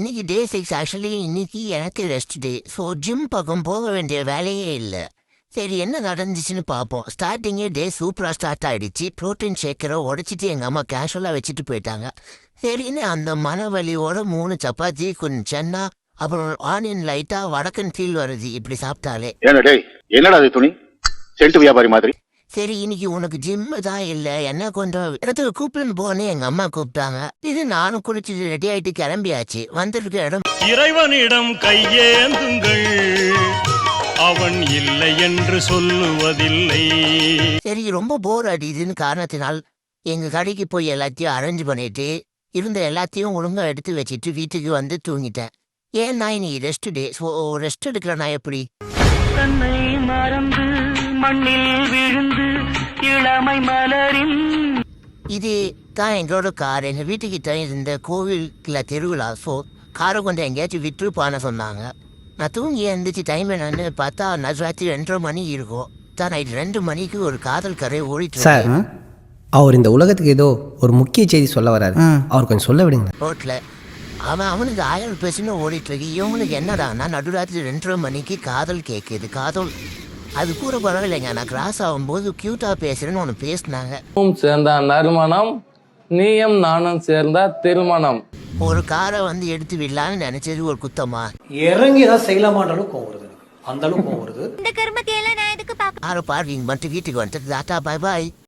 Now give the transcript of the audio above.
இன்னைக்கு டே 6 ஆக்சுவலி இன்னைக்கு எனக்கு ரெஸ்ட் டே. ஸோ ஜிம் பக்கம் போக வேண்டிய வேலையே இல்லை. சரி என்ன நடந்துச்சுன்னு பார்ப்போம். ஸ்டார்டிங்கே டே சூப்பராக ஸ்டார்ட் ஆகிடுச்சு. ப்ரோட்டீன் ஷேக்கரை உடச்சிட்டு எங்கள் அம்மா கேஷுவலாக வச்சுட்டு போயிட்டாங்க. சரின்னு அந்த மனவலியோட 3 சப்பாத்தி கொஞ்சம் சென்னா அப்புறம் ஆனியன் லைட்டாக வடக்கன் ஃபீல் வருது இப்படி சாப்பிட்டாலே. என்னடா அது துணி செல்ட்டு வியாபாரி மாதிரி. சரி இன்னைக்கு உனக்கு ஜிம்மு தான் இல்லை என்ன கொஞ்சம் இடத்துக்கு கூப்பிட்டுன்னு போனே எங்கள் அம்மா கூப்பிட்டாங்க. இது நானும் குளிச்சுட்டு ரெடி ஆகிட்டு கிளம்பியாச்சு. வந்திருக்க இடம் இறைவனிடம் கையேந்துங்கள், அவன் இல்லை என்று சொல்லுவதில்லை. சரி ரொம்ப போர் அடிக்குதுன்னு காரணத்தினால் எங்கள் கடைக்கு போய் எல்லாத்தையும் அரேஞ்ச் பண்ணிட்டு இருந்த எல்லாத்தையும் ஒழுங்காக எடுத்து வச்சுட்டு வீட்டுக்கு வந்து தூங்கிட்டேன். ஏன்னா இன்னைக்கு ரெஸ்ட் டே. ஸோ ரெஸ்ட் எடுக்கல நான் எப்படி தன்னை மறந்து மண்ணில் விழுந்து இளமை மலரின் இது தான் எங்களோட கார். எங்கள் வீட்டுக்கிட்ட இருந்த கோவிலில் திருவிழா. ஸோ காரை கொண்டு எங்கேயாச்சும் விட்டுருப்பான்னு சொன்னாங்க. நான் தூங்கி எழுந்துச்சு டைம் என்னன்னு பார்த்தா ராத்திரி 2:30 மணி இருக்கும். தான் நைட் 2 மணிக்கு ஒரு காதல் கரை ஓடிட்டு சார், அவர் இந்த உலகத்துக்கு ஏதோ ஒரு முக்கிய செய்தி சொல்ல வராரு. அவர் கொஞ்சம் சொல்ல விடுங்க. ரோட்டில் அவனுக்கு 1000 பேசுன்னு ஓடிட்டு இருக்கு. இவங்களுக்கு என்னடான்னா நடுராத்திரி 2:30 மணிக்கு காதல் கேட்குது. காதல் அது கூட பரவாயில்லைங்க. நான் கிராஸ் ஆகும்போது க்யூட்டாக பேசுகிறேன்னு ஒன்று பேசினாங்க. சேர்ந்தா நறுமணம், நீயும் நானும் சேர்ந்தா திருமணம். ஒரு காரை வந்து எடுத்து விடலான்னு நினைச்சது ஒரு குத்தமா? இறங்கி ஏதாவது செய்யலாமான்ற அளவுக்கு கோவம் வருது. அந்த அளவுக்கு கோவம் வருது. காரை பார்க்கிங் பண்ணிட்டு வீட்டுக்கு வந்துட்டு டாட்டா பாய் பாய்.